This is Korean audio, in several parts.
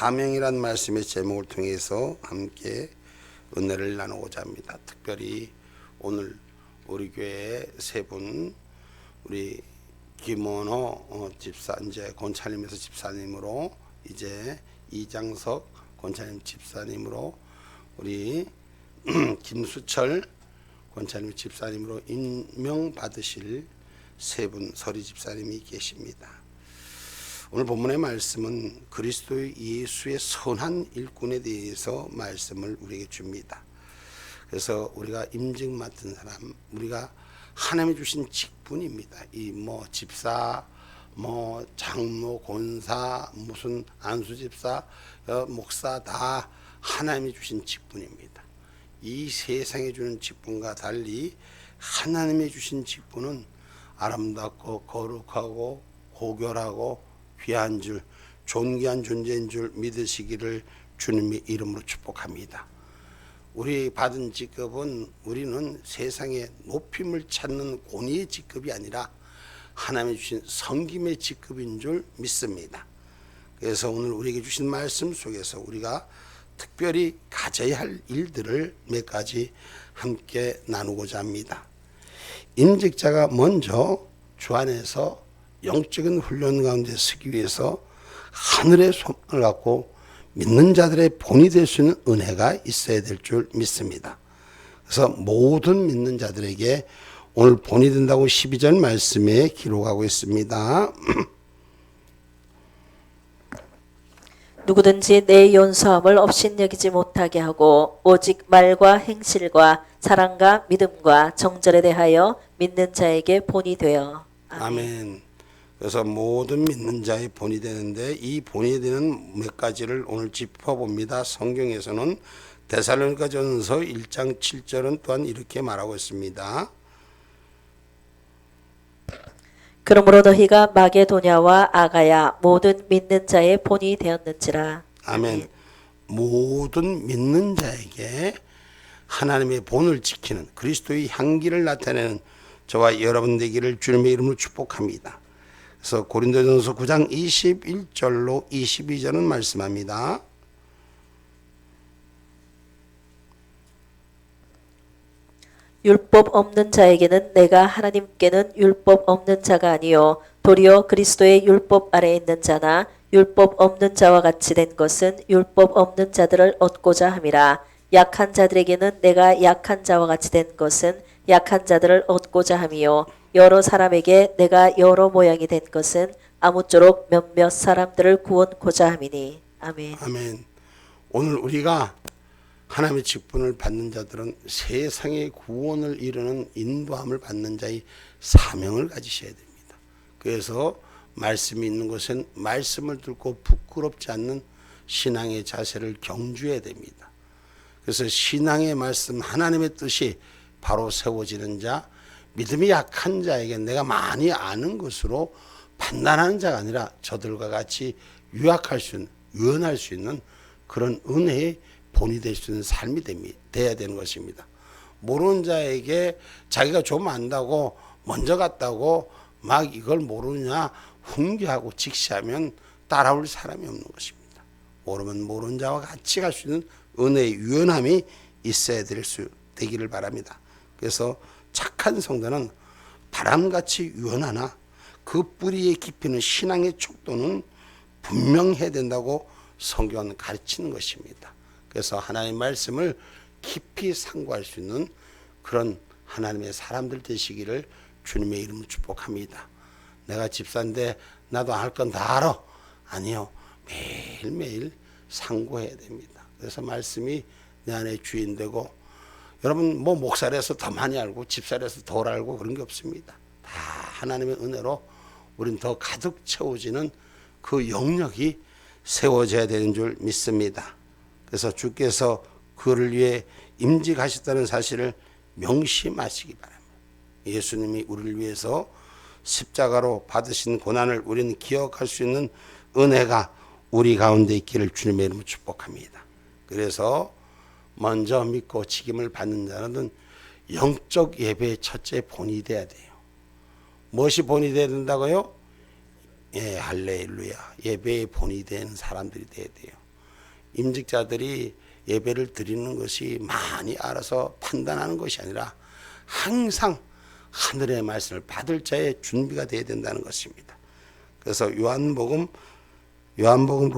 사명이란 말씀의 제목을 통해서 함께 은혜를 나누고자 합니다. 특별히 오늘 우리 교회 세 분, 우리 김원호 집사, 이제 권차님에서 집사님으로, 이제 이장석 권차님 집사님으로, 우리 김수철 권차님 집사님으로 임명받으실 세 분 서리 집사님이 계십니다. 오늘 본문의 말씀은 그리스도 예수의 선한 일꾼에 대해서 말씀을 우리에게 줍니다. 그래서 우리가 임직 맡은 사람, 우리가 하나님이 주신 직분입니다. 이 집사, 장로, 권사, 무슨 안수 집사, 목사 다 하나님이 주신 직분입니다. 이 세상에 주는 직분과 달리 하나님이 주신 직분은 아름답고 거룩하고 고결하고 귀한 줄, 존귀한 존재인 줄 믿으시기를 주님의 이름으로 축복합니다. 우리 받은 직급은 우리는 세상에 높임을 찾는 권위의 직급이 아니라 하나님이 주신 섬김의 직급인 줄 믿습니다. 그래서 오늘 우리에게 주신 말씀 속에서 우리가 특별히 가져야 할 일들을 몇 가지 함께 나누고자 합니다. 임직자가 먼저 주 안에서 영적인 훈련 가운데 서기 위해서 하늘의 소망을 갖고 믿는 자들의 본이 될 수 있는 은혜가 있어야 될 줄 믿습니다. 그래서 모든 믿는 자들에게 오늘 본이 된다고 12절 말씀에 기록하고 있습니다. 누구든지 내 연소함을 업신여기지 못하게 하고 오직 말과 행실과 사랑과 믿음과 정절에 대하여 믿는 자에게 본이 되어. 아멘. 그래서 모든 믿는 자의 본이 되는데 이 본이 되는 몇 가지를 오늘 짚어봅니다. 성경에서는 데살로니가전서 1장 7절은 또한 이렇게 말하고 있습니다. 그러므로 너희가 마게도냐와 아가야 모든 믿는 자의 본이 되었는지라. 아멘. 모든 믿는 자에게 하나님의 본을 지키는 그리스도의 향기를 나타내는 저와 여러분 되기를 주님의 이름으로 축복합니다. 그래서 고린도전서 9장 21절로 22절은 말씀합니다. 율법 없는 자에게는 내가 하나님께는 율법 없는 자가 아니요 도리어 그리스도의 율법 아래에 있는 자나 율법 없는 자와 같이 된 것은 율법 없는 자들을 얻고자 함이라. 약한 자들에게는 내가 약한 자와 같이 된 것은 약한 자들을 얻고자 함이요 여러 사람에게 내가 여러 모양이 된 것은 아무쪼록 몇몇 사람들을 구원코자 함이니. 아멘. 아멘. 오늘 우리가 하나님의 직분을 받는 자들은 세상의 구원을 이루는 인도함을 받는 자의 사명을 가지셔야 됩니다. 그래서 말씀이 있는 곳은 말씀을 듣고 부끄럽지 않는 신앙의 자세를 경주해야 됩니다. 그래서 신앙의 말씀, 하나님의 뜻이 바로 세워지는 자, 믿음이 약한 자에게 내가 많이 아는 것으로 판단하는 자가 아니라 저들과 같이 유할 수 있는 그런 은혜의 본이 될 수 있는 삶이 돼야 되는 것입니다. 모르는 자에게 자기가 좀 안다고 먼저 갔다고 막 이걸 모르냐 훈계하고 직시하면 따라올 사람이 없는 것입니다. 모르면 모르는 자와 같이 갈 수 있는 은혜의 유연함이 있어야 되기를 바랍니다. 그래서 착한 성도는 바람같이 유연하나 그 뿌리의 깊이는 신앙의 촉도는 분명해야 된다고 성경은 가르치는 것입니다. 그래서 하나님의 말씀을 깊이 상고할 수 있는 그런 하나님의 사람들 되시기를 주님의 이름으로 축복합니다. 내가 집사인데 나도 할 건 다 알아. 아니요. 매일매일 상고해야 됩니다. 그래서 말씀이 내 안에 주인 되고, 여러분 목사라서 더 많이 알고 집사라서 덜 알고 그런 게 없습니다. 다 하나님의 은혜로 우린 더 가득 채워지는 그 영역이 세워져야 되는 줄 믿습니다. 그래서 주께서 그를 위해 임직하셨다는 사실을 명심하시기 바랍니다. 예수님이 우리를 위해서 십자가로 받으신 고난을 우리는 기억할 수 있는 은혜가 우리 가운데 있기를 주님의 이름으로 축복합니다. 그래서 먼저 믿고 직임을 받는 자는 영적 예배의 첫째 본이 돼야 돼요. 무엇이 본이 돼야 된다고요? 예, 할렐루야. 예배의 본이 되는 사람들이 돼야 돼요. 임직자들이 예배를 드리는 것이 많이 알아서 판단하는 것이 아니라 항상 하늘의 말씀을 받을 자의 준비가 되어야 된다는 것입니다. 그래서 요한복음 요한복음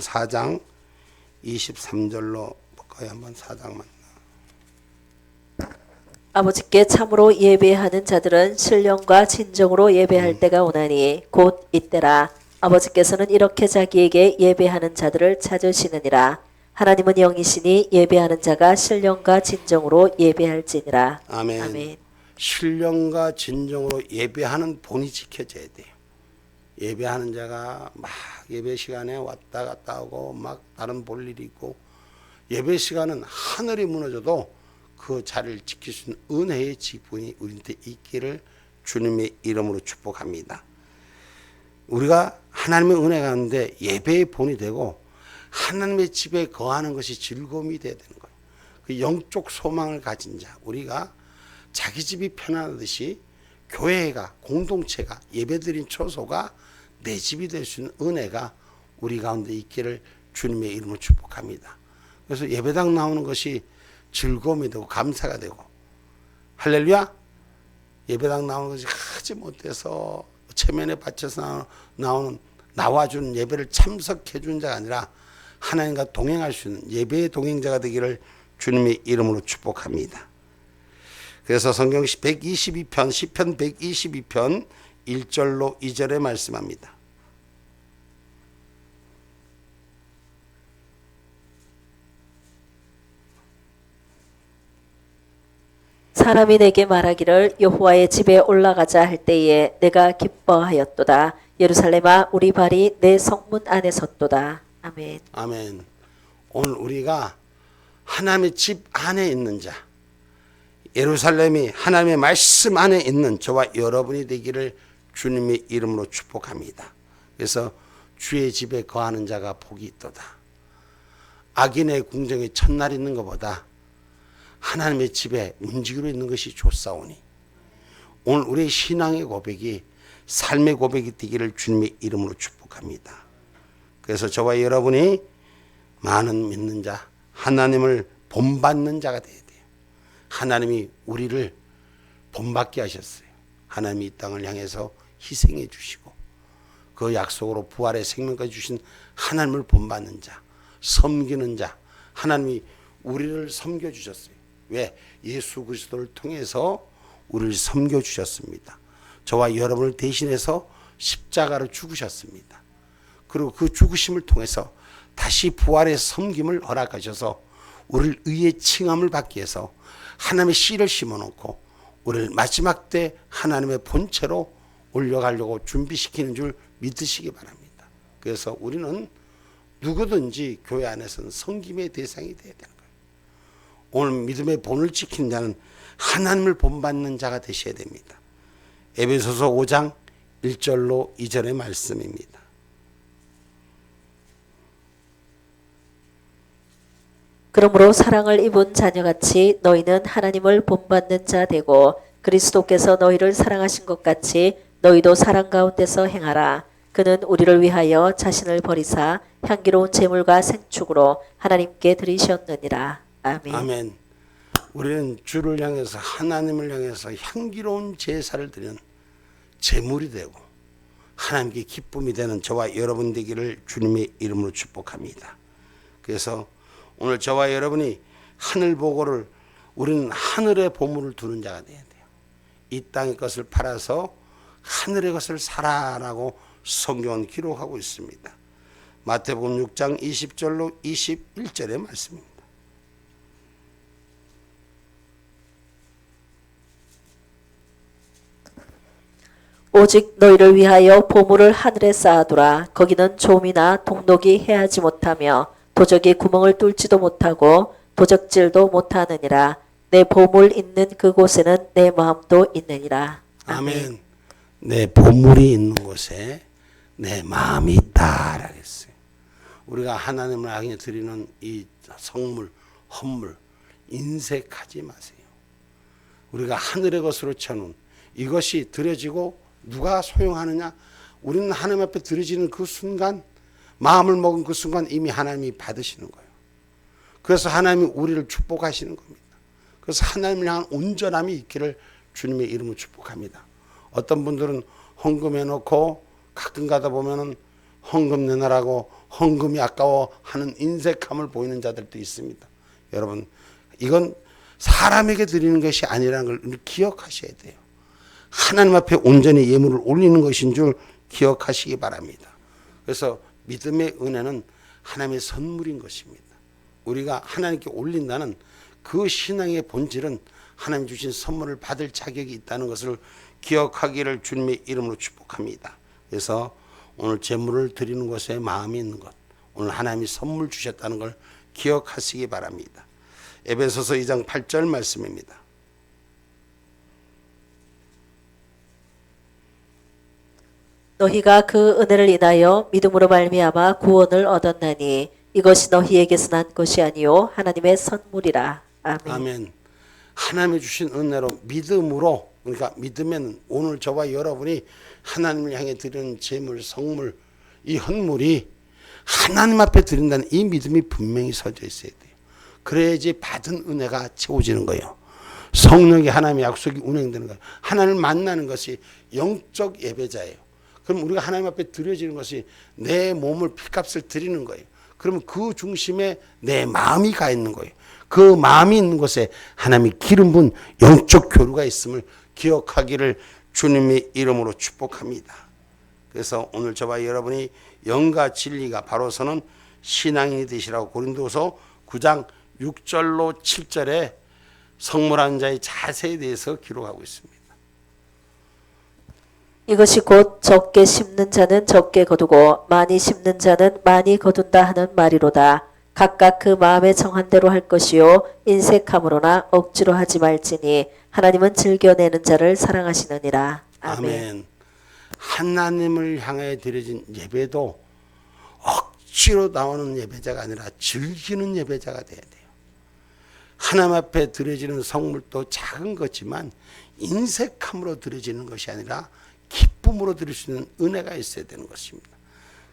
4장 23절로 볼까요? 한번 4장만. 아버지께 참으로 예배하는 자들은 신령과 진정으로 예배할 때가 오나니 곧 이때라. 아버지께서는 이렇게 자기에게 예배하는 자들을 찾으시느니라. 하나님은 영이시니 예배하는 자가 신령과 진정으로 예배할지니라. 아멘. 아멘. 신령과 진정으로 예배하는 본이 지켜져야 돼요. 예배하는 자가 막 예배 시간에 왔다 갔다 하고 막 다른 볼 일이 있고, 예배 시간은 하늘이 무너져도 그 자리를 지킬 수 있는 은혜의 지분이 우리한테 있기를 주님의 이름으로 축복합니다. 우리가 하나님의 은혜 가운데 예배의 본이 되고 하나님의 집에 거하는 것이 즐거움이 되어야 되는 거예요. 그 영적 소망을 가진 자, 우리가 자기 집이 편안하듯이 교회가, 공동체가, 예배드린 처소가 내 집이 될 수 있는 은혜가 우리 가운데 있기를 주님의 이름으로 축복합니다. 그래서 예배당 나오는 것이 즐거움이 되고 감사가 되고, 할렐루야. 예배당 나오는 것이 하지 못해서 체면에 받쳐서 나와주는 예배를 참석해 준 자가 아니라 하나님과 동행할 수 있는 예배의 동행자가 되기를 주님의 이름으로 축복합니다. 그래서 성경 122편 시편 122편 1절로 2절에 말씀합니다. 사람이 내게 말하기를 여호와의 집에 올라가자 할 때에 내가 기뻐하였도다. 예루살렘아 우리 발이 내 성문 안에 섰도다. 아멘. 아멘. 오늘 우리가 하나님의 집 안에 있는 자, 예루살렘이 하나님의 말씀 안에 있는 저와 여러분이 되기를 주님의 이름으로 축복합니다. 그래서 주의 집에 거하는 자가 복이 있도다. 악인의 궁정에 첫날 있는 것보다 하나님의 집에 움직이고 있는 것이 좋사오니, 오늘 우리의 신앙의 고백이 삶의 고백이 되기를 주님의 이름으로 축복합니다. 그래서 저와 여러분이 많은 믿는 자, 하나님을 본받는 자가 되어야 돼요. 하나님이 우리를 본받게 하셨어요. 하나님이 이 땅을 향해서 희생해 주시고 그 약속으로 부활의 생명까지 주신 하나님을 본받는 자, 섬기는 자, 하나님이 우리를 섬겨주셨어요. 왜? 예수 그리스도를 통해서 우리를 섬겨주셨습니다. 저와 여러분을 대신해서 십자가로 죽으셨습니다. 그리고 그 죽으심을 통해서 다시 부활의 섬김을 허락하셔서 우리를 의의 칭함을 받기 위해서 하나님의 씨를 심어놓고 우리를 마지막 때 하나님의 본체로 올려가려고 준비시키는 줄 믿으시기 바랍니다. 그래서 우리는 누구든지 교회 안에서는 섬김의 대상이 되어야 되는 거예요. 오늘 믿음의 본을 지키는 자는 하나님을 본받는 자가 되셔야 됩니다. 에베소서 5장 1절로 2절의 말씀입니다. 그러므로 사랑을 입은 자녀같이 너희는 하나님을 본받는 자 되고 그리스도께서 너희를 사랑하신 것 같이 너희도 사랑 가운데서 행하라. 그는 우리를 위하여 자신을 버리사 향기로운 제물과 생축으로 하나님께 드리셨느니라. 아멘. 아멘. 우리는 주를 향해서, 하나님을 향해서 향기로운 제사를 드리는 제물이 되고 하나님께 기쁨이 되는 저와 여러분 되기를 주님의 이름으로 축복합니다. 그래서 오늘 저와 여러분이 하늘 보고를, 우리는 하늘의 보물을 두는 자가 돼야 돼요. 이 땅의 것을 팔아서 하늘의 것을 사라라고 성경은 기록하고 있습니다. 마태복음 6장 20절로 21절의 말씀입니다. 오직 너희를 위하여 보물을 하늘에 쌓아두라. 거기는 좀이나 동록이 해하지 못하며 도적이 구멍을 뚫지도 못하고 도적질도 못하느니라. 내 보물 있는 그곳에는 내 마음도 있느니라. 아멘. 내 보물이 있는 곳에 내 마음이 있다 그랬어요. 우리가 하나님을 향해 드리는 이 성물, 헌물 인색하지 마세요. 우리가 하늘의 것으로 쳐놓은 이것이 드려지고 누가 소용하느냐? 우리는 하나님 앞에 드려지는 그 순간, 마음을 먹은 그 순간 이미 하나님이 받으시는 거예요. 그래서 하나님이 우리를 축복하시는 겁니다. 그래서 하나님을 향한 온전함이 있기를 주님의 이름으로 축복합니다. 어떤 분들은 헌금해 놓고 가끔 가다 보면은 헌금 내놔라고 헌금이 아까워 하는 인색함을 보이는 자들도 있습니다. 여러분, 이건 사람에게 드리는 것이 아니라는 걸 기억하셔야 돼요. 하나님 앞에 온전히 예물을 올리는 것인 줄 기억하시기 바랍니다. 그래서 믿음의 은혜는 하나님의 선물인 것입니다. 우리가 하나님께 올린다는 그 신앙의 본질은 하나님 주신 선물을 받을 자격이 있다는 것을 기억하기를 주님의 이름으로 축복합니다. 그래서 오늘 제물을 드리는 것에 마음이 있는 것, 오늘 하나님이 선물 주셨다는 걸 기억하시기 바랍니다. 에베소서 2장 8절 말씀입니다. 너희가 그 은혜를 인하여 믿음으로 말미암아 구원을 얻었나니 이것이 너희에게서 난 것이 아니요 하나님의 선물이라. 아멘. 아멘. 하나님이 주신 은혜로 믿음으로, 그러니까 믿으면 오늘 저와 여러분이 하나님을 향해 드리는 제물, 성물, 이 헌물이 하나님 앞에 드린다는 이 믿음이 분명히 서져 있어야 돼요. 그래야지 받은 은혜가 채워지는 거예요. 성령이 하나님의 약속이 운행되는 거예요. 하나님을 만나는 것이 영적 예배자예요. 그럼 우리가 하나님 앞에 드려지는 것이 내 몸을 피값을 드리는 거예요. 그러면 그 중심에 내 마음이 가 있는 거예요. 그 마음이 있는 곳에 하나님이 기름 부은 영적 교류가 있음을 기억하기를 주님의 이름으로 축복합니다. 그래서 오늘 저와 여러분이 영과 진리가 바로서는 신앙인이 되시라고 고린도서 9장 6절로 7절에 성물한 자의 자세에 대해서 기록하고 있습니다. 이것이 곧 적게 심는 자는 적게 거두고 많이 심는 자는 많이 거둔다 하는 말이로다. 각각 그 마음에 정한 대로 할 것이요 인색함으로나 억지로 하지 말지니 하나님은 즐겨내는 자를 사랑하시느니라. 아멘. 아멘. 하나님을 향해 드려진 예배도 억지로 나오는 예배자가 아니라 즐기는 예배자가 돼야 돼요. 하나님 앞에 드려지는 성물도 작은 거지만 인색함으로 드려지는 것이 아니라 기쁨으로 드릴 수 있는 은혜가 있어야 되는 것입니다.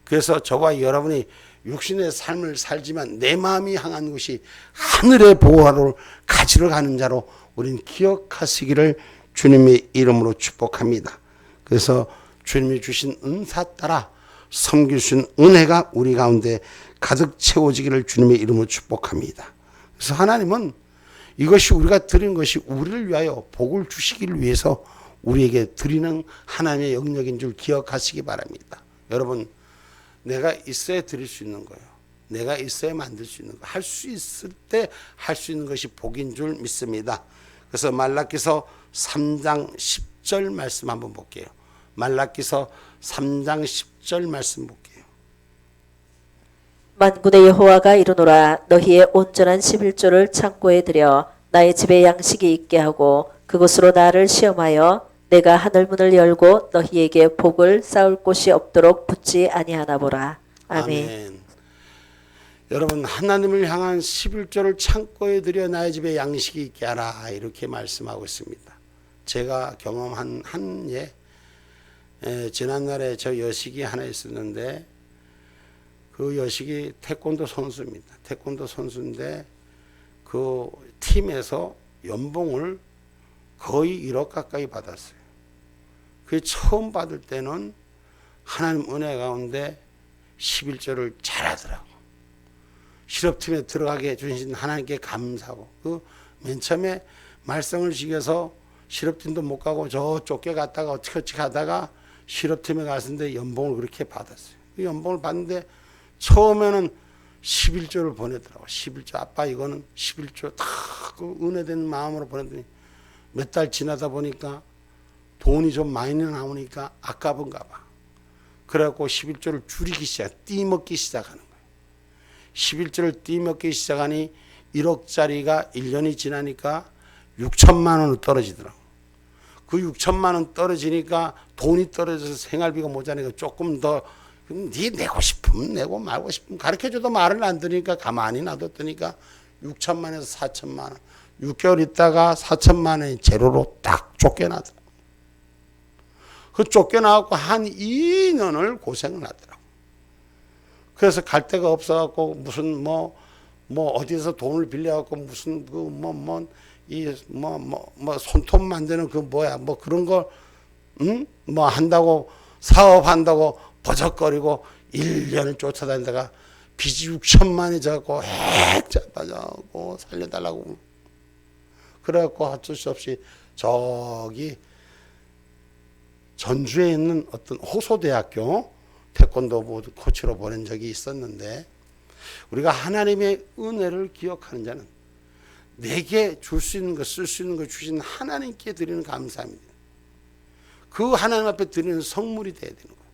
그래서 저와 여러분이 육신의 삶을 살지만 내 마음이 향한 것이 하늘의 보호를 가지러 가는 자로 우리는 기억하시기를 주님의 이름으로 축복합니다. 그래서 주님이 주신 은사 따라 섬길 수 있는 은혜가 우리 가운데 가득 채워지기를 주님의 이름으로 축복합니다. 그래서 하나님은 이것이 우리가 드리는 것이 우리를 위하여 복을 주시기를 위해서 우리에게 드리는 하나님의 영역인 줄 기억하시기 바랍니다. 여러분, 내가 있어야 드릴 수 있는 거예요. 내가 있어야 만들 수 있는 거. 할 수 있을 때 할 수 있는 것이 복인 줄 믿습니다. 그래서 말라기서 3장 10절 말씀 한번 볼게요. 말라기서 3장 10절 말씀 볼게요. 만군의 여호와가 이르노라. 너희의 온전한 11조를 창고에 들여 나의 집에 양식이 있게 하고 그곳으로 나를 시험하여 내가 하늘문을 열고 너희에게 복을 쌓을 곳이 없도록 붙지 아니하나 보라. 아멘. 아멘. 여러분, 하나님을 향한 11조를 창고에 들여 나의 집에 양식이 있게 하라, 이렇게 말씀하고 있습니다. 제가 경험한 한 예, 지난날에 저 여식이 하나 있었는데 그 여식이 태권도 선수입니다. 태권도 선수인데 그 팀에서 연봉을 거의 1억 가까이 받았어요. 그 처음 받을 때는 하나님 은혜 가운데 11조를 잘하더라고. 실업팀에 들어가게 해주신 하나님께 감사하고, 그 맨 처음에 말썽을 지겨서 실업팀도 못 가고 저 쫓겨갔다가 어떻게 하다가 실업팀에 갔는데 연봉을 그렇게 받았어요. 그 연봉을 받는데 처음에는 11조를 보내더라고. 11조. 아빠 이거는 11조 다 그 은혜된 마음으로 보냈더니 몇 달 지나다 보니까 돈이 좀 많이 나오니까 아까운가 봐. 그래갖고 11조를 줄이기 띄먹기 시작하는 거예요. 11조를 띄먹기 시작하니 1억짜리가 1년이 지나니까 6천만 원으로 떨어지더라고. 그 6천만 원 떨어지니까 돈이 떨어져서 생활비가 모자라니까 조금 더, 네 내고 싶으면 내고 말고 싶으면 가르쳐줘도 말을 안 들으니까 가만히 놔뒀더니까 6천만에서 4천만 원. 6개월 있다가 4천만 원이 제로로 딱 쫓겨나더라고. 그 쫓겨나갖고 한 2년을 고생을 하더라고. 그래서 갈 데가 없어갖고 무슨 뭐 어디서 돈을 빌려갖고 무슨 손톱 만드는 그 뭐야 뭐 그런 거 뭐 한다고 사업한다고 버적거리고 1년을 쫓아다니다가 빚이 6천만이 져갖고 핵자빠져갖고 살려달라고 그래갖고 어쩔 수 없이 저기 전주에 있는 어떤 호소대학교 태권도 코치로 보낸 적이 있었는데, 우리가 하나님의 은혜를 기억하는 자는 내게 줄 수 있는 것, 쓸 수 있는 것 주신 하나님께 드리는 감사합니다. 그 하나님 앞에 드리는 성물이 돼야 되는 거예요.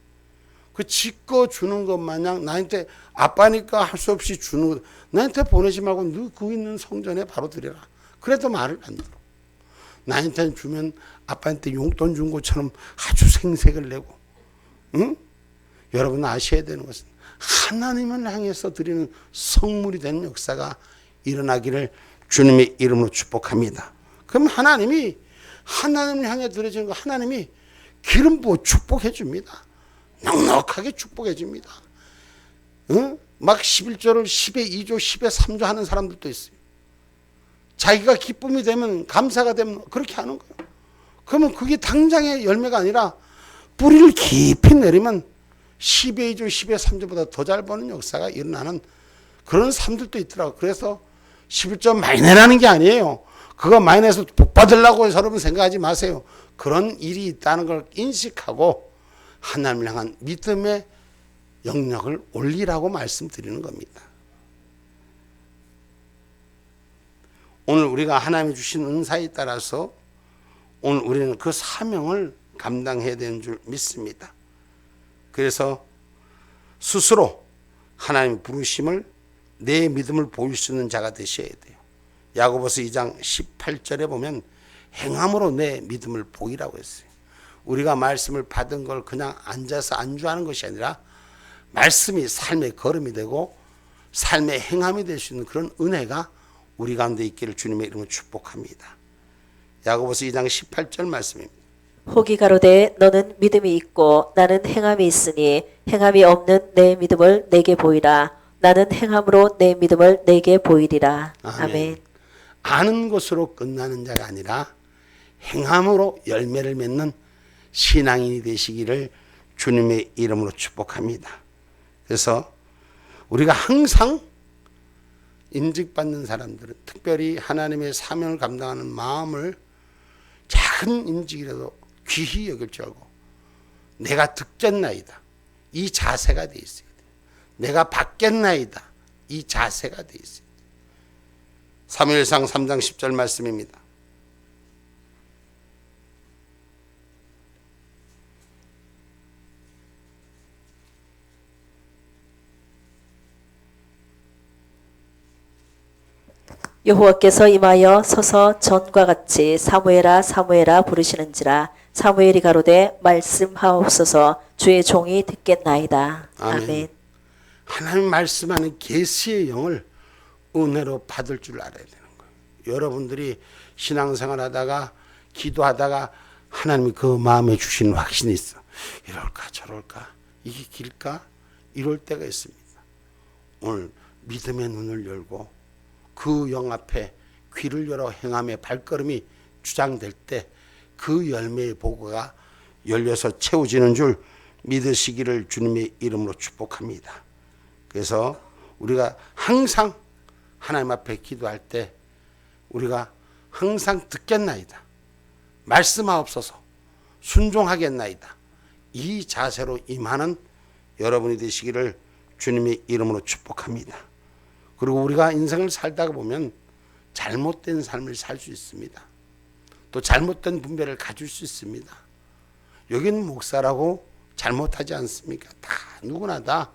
그 짓거 주는 것 마냥 나한테 아빠니까 할 수 없이 주는 것, 나한테 보내지 말고 너 그 있는 성전에 바로 드려라. 그래도 말을 안 들어. 나한테 주면 아빠한테 용돈 준 것처럼 아주 생색을 내고, 응? 여러분 아셔야 되는 것은 하나님을 향해서 드리는 성물이 되는 역사가 일어나기를 주님의 이름으로 축복합니다. 그럼 하나님을 향해 드려지는 거 하나님이 기름 부어 축복해 줍니다. 넉넉하게 축복해 줍니다. 응? 막 11조를 10에 2조 10에 3조 하는 사람들도 있어요. 자기가 기쁨이 되면 감사가 되면 그렇게 하는 거예요. 그러면 그게 당장의 열매가 아니라 뿌리를 깊이 내리면 10의 2조 10의 3조보다 더 잘 버는 역사가 일어나는 그런 사람들도 있더라고요. 그래서 11조 많이 내라는 게 아니에요. 그거 많이 내서 복 받으려고 여러분 생각하지 마세요. 그런 일이 있다는 걸 인식하고 하나님을 향한 믿음의 영역을 올리라고 말씀드리는 겁니다. 오늘 우리가 하나님이 주신 은사에 따라서 오늘 우리는 그 사명을 감당해야 되는 줄 믿습니다. 그래서 스스로 하나님 부르심을 내 믿음을 보일 수 있는 자가 되셔야 돼요. 야고보서 2장 18절에 보면 행함으로 내 믿음을 보이라고 했어요. 우리가 말씀을 받은 걸 그냥 앉아서 안주하는 것이 아니라 말씀이 삶의 걸음이 되고 삶의 행함이 될 수 있는 그런 은혜가 우리 가운데 있기를 주님의 이름으로 축복합니다. 야고보서 2장 18절 말씀입니다. 혹이 가로되 너는 믿음이 있고 나는 행함이 있으니 행함이 없는 내 믿음을 내게 보이라. 나는 행함으로 내 믿음을 내게 보이리라. 아멘. 아는 것으로 끝나는 자가 아니라 행함으로 열매를 맺는 신앙인이 되시기를 주님의 이름으로 축복합니다. 그래서 우리가 항상 인직받는 사람들은 특별히 하나님의 사명을 감당하는 마음을 작은 인직이라도 귀히 여길 줄 알고 내가 듣겠나이다 이 자세가 돼 있어야 돼요. 내가 받겠나이다 이 자세가 돼 있어야 돼요. 사무엘상 3장 10절 말씀입니다. 여호와께서 임하여 서서 전과 같이 사무엘아 사무엘아 부르시는지라. 사무엘이 가로되 말씀하옵소서 주의 종이 듣겠나이다. 아멘. 하나님 말씀하는 계시의 영을 은혜로 받을 줄 알아야 되는 거예요. 여러분들이 신앙생활 하다가 기도하다가 하나님이 그 마음에 주시는 확신이 있어. 이럴까 저럴까 이게 길까 이럴 때가 있습니다. 오늘 믿음의 눈을 열고 그 영 앞에 귀를 열어 행함의 발걸음이 주장될 때 그 열매의 보고가 열려서 채워지는 줄 믿으시기를 주님의 이름으로 축복합니다. 그래서 우리가 항상 하나님 앞에 기도할 때 우리가 항상 듣겠나이다. 말씀하옵소서. 순종하겠나이다. 이 자세로 임하는 여러분이 되시기를 주님의 이름으로 축복합니다. 그리고 우리가 인생을 살다가 보면 잘못된 삶을 살 수 있습니다. 또 잘못된 분별을 가질 수 있습니다. 여기는 목사라고 잘못하지 않습니까? 다 누구나 다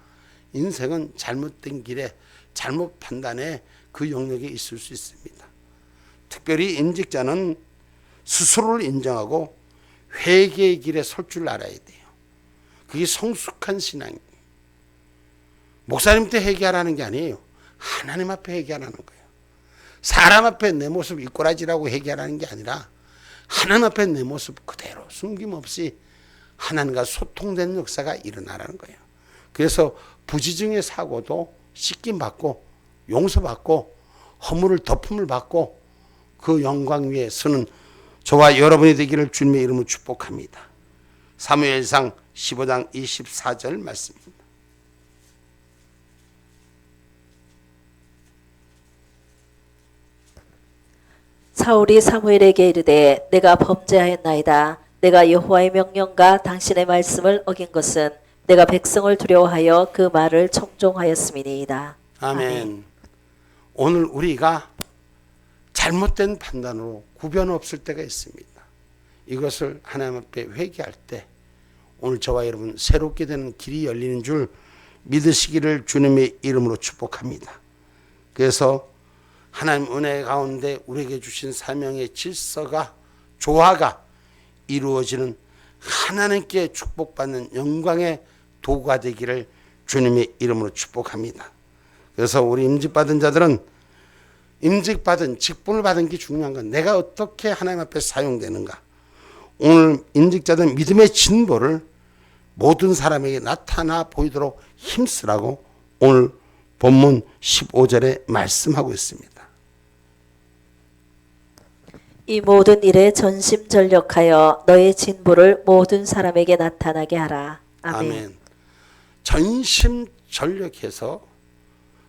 인생은 잘못된 길에 잘못 판단에 그 영역에 있을 수 있습니다. 특별히 인직자는 스스로를 인정하고 회개의 길에 설 줄 알아야 돼요. 그게 성숙한 신앙이에요. 목사님한테 회개하라는 게 아니에요. 하나님 앞에 회개하라는 거예요. 사람 앞에 내 모습 이꼬라지라고 회개하라는 게 아니라 하나님 앞에 내 모습 그대로 숨김없이 하나님과 소통되는 역사가 일어나라는 거예요. 그래서 부지중의 사고도 씻김 받고 용서받고 허물을 덮음을 받고 그 영광 위에 서는 저와 여러분이 되기를 주님의 이름으로 축복합니다. 사무엘상 15장 24절 말씀입니다. 사울이 사무엘에게 이르되 내가 범죄하였나이다. 내가 여호와의 명령과 당신의 말씀을 어긴 것은 내가 백성을 두려워하여 그 말을 청종하였음이니이다. 아멘. 오늘 우리가 잘못된 판단으로 구변 없을 때가 있습니다. 이것을 하나님 앞에 회개할 때 오늘 저와 여러분 새롭게 되는 길이 열리는 줄 믿으시기를 주님의 이름으로 축복합니다. 그래서 하나님 은혜 가운데 우리에게 주신 사명의 질서가 조화가 이루어지는 하나님께 축복받는 영광의 도구가 되기를 주님의 이름으로 축복합니다. 그래서 우리 임직받은 자들은 임직받은 직분을 받은 게 중요한 건 내가 어떻게 하나님 앞에 사용되는가. 오늘 임직자들 믿음의 진보를 모든 사람에게 나타나 보이도록 힘쓰라고 오늘 본문 15절에 말씀하고 있습니다. 이 모든 일에 전심전력하여 너의 진보를 모든 사람에게 나타나게 하라. 아멘. 아멘. 전심전력해서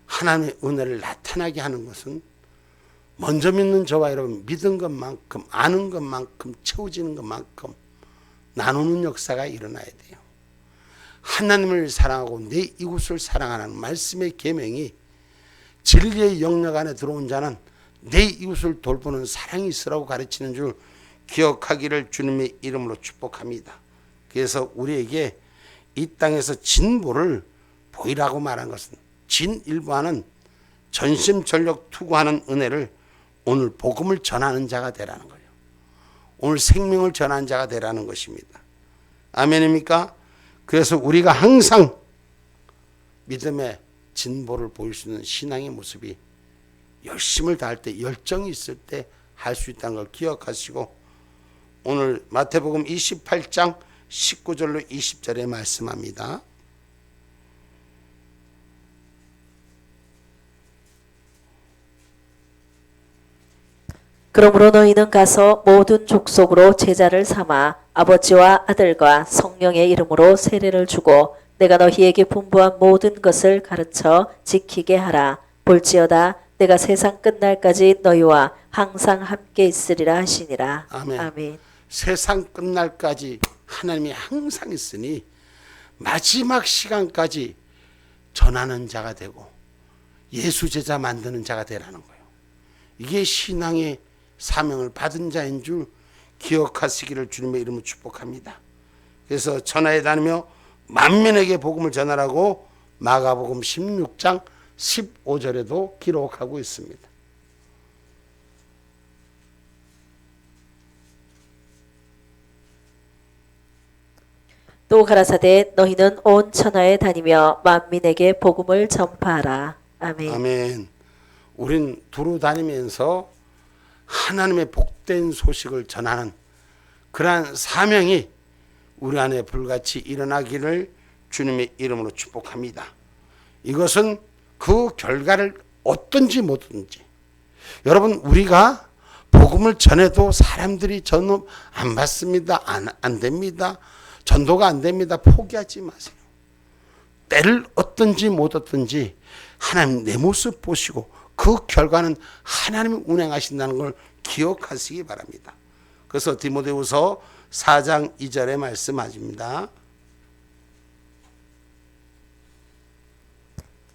하나님의 은혜를 나타나게 하는 것은 먼저 믿는 저와 여러분 믿은 것만큼 아는 것만큼 채워지는 것만큼 나누는 역사가 일어나야 돼요. 하나님을 사랑하고 내 이웃을 사랑하는 말씀의 계명이 진리의 영역 안에 들어온 자는 내 이웃을 돌보는 사랑이 있으라고 가르치는 줄 기억하기를 주님의 이름으로 축복합니다. 그래서 우리에게 이 땅에서 진보를 보이라고 말한 것은 진일보하는 전심전력 투구하는 은혜를 오늘 복음을 전하는 자가 되라는 거예요. 오늘 생명을 전하는 자가 되라는 것입니다. 아멘입니까? 그래서 우리가 항상 믿음의 진보를 보일 수 있는 신앙의 모습이 열심을 다할 때 열정이 있을 때 할 수 있다는 걸 기억하시고 오늘 마태복음 28장 19절로 20절에 말씀합니다. 그러므로 너희는 가서 모든 족속으로 제자를 삼아 아버지와 아들과 성령의 이름으로 세례를 주고 내가 너희에게 분부한 모든 것을 가르쳐 지키게 하라. 볼지어다 내가 세상 끝날까지 너희와 항상 함께 있으리라 하시니라. 아멘. 아멘. 세상 끝날까지 하나님이 항상 있으니 마지막 시간까지 전하는 자가 되고 예수 제자 만드는 자가 되라는 거예요. 이게 신앙의 사명을 받은 자인 줄 기억하시기를 주님의 이름으로 축복합니다. 그래서 전하에 다니며 만민에게 복음을 전하라고 마가복음 16장 15절에도 기록하고 있습니다. 또 가라사대 너희는 온 천하에 다니며 만민에게 복음을 전파하라. 아멘. 아멘. 우린 두루 다니면서 하나님의 복된 소식을 전하는 그러한 사명이 우리 안에 불같이 일어나기를 주님의 이름으로 축복합니다. 이것은 그 결과를 어떤지 뭐든지 여러분 우리가 복음을 전해도 사람들이 전업 안 받습니다. 안 됩니다. 전도가 안 됩니다. 포기하지 마세요. 때를 얻든지 못 얻든지 하나님 내 모습 보시고 그 결과는 하나님이 운행하신다는 걸 기억하시기 바랍니다. 그래서 디모데후서 4장 2절에 말씀하십니다.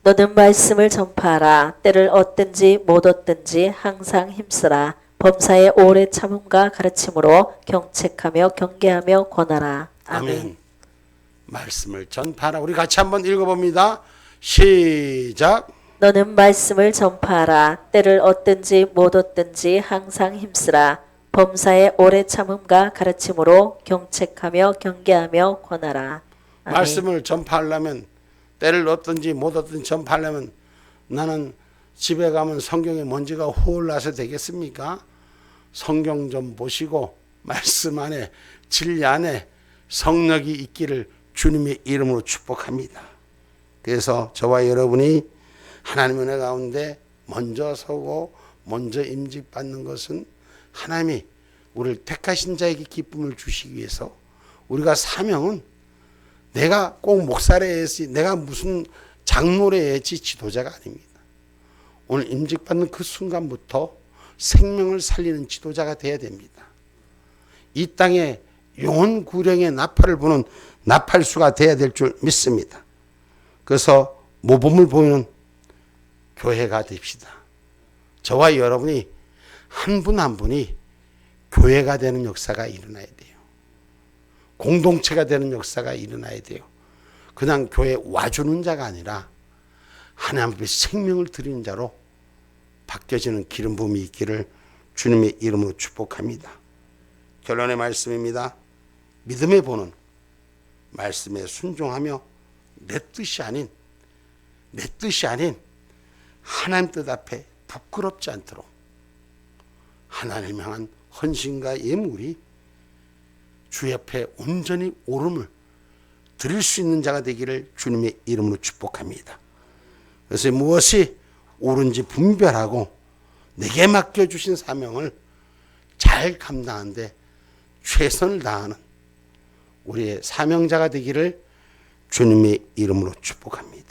너는 말씀을 전파하라. 때를 얻든지 못 얻든지 항상 힘쓰라. 범사에 오래 참음과 가르침으로 경책하며 경계하며 권하라. 아멘. 아멘. 말씀을 전파하라. 우리 같이 한번 읽어봅니다. 시작. 너는 말씀을 전파하라. 때를 얻든지 못 얻든지 항상 힘쓰라. 범사에 오래 참음과 가르침으로 경책하며 경계하며 권하라. 아멘. 말씀을 전파하려면 때를 얻든지 못 얻든지 전파하려면 나는 집에 가면 성경에 먼지가 홀 나서 되겠습니까? 성경 좀 보시고 말씀 안에 진리 안에 성력이 있기를 주님의 이름으로 축복합니다. 그래서 저와 여러분이 하나님의 은혜 가운데 먼저 서고 먼저 임직받는 것은 하나님이 우리를 택하신 자에게 기쁨을 주시기 위해서, 우리가 사명은 내가 꼭 목사라 해야지, 내가 무슨 장로라 해야지 지도자가 아닙니다. 오늘 임직받는 그 순간부터 생명을 살리는 지도자가 되어야 됩니다. 이 땅에 영혼 구령의 나팔을 부는 나팔수가 되어야 될 줄 믿습니다. 그래서 모범을 보이는 교회가 됩시다. 저와 여러분이 한 분 한 분이 교회가 되는 역사가 일어나야 돼요. 공동체가 되는 역사가 일어나야 돼요. 그냥 교회에 와주는 자가 아니라 하나님 앞에 생명을 드리는 자로 바뀌어지는 기름 부음이 있기를 주님의 이름으로 축복합니다. 결론의 말씀입니다. 믿음에 보는 말씀에 순종하며 내 뜻이 아닌 하나님 뜻 앞에 부끄럽지 않도록 하나님 향한 헌신과 예물이 주 옆에 온전히 오름을 드릴 수 있는 자가 되기를 주님의 이름으로 축복합니다. 그래서 무엇이 옳은지 분별하고 내게 맡겨주신 사명을 잘 감당하는데 최선을 다하는 우리의 사명자가 되기를 주님의 이름으로 축복합니다.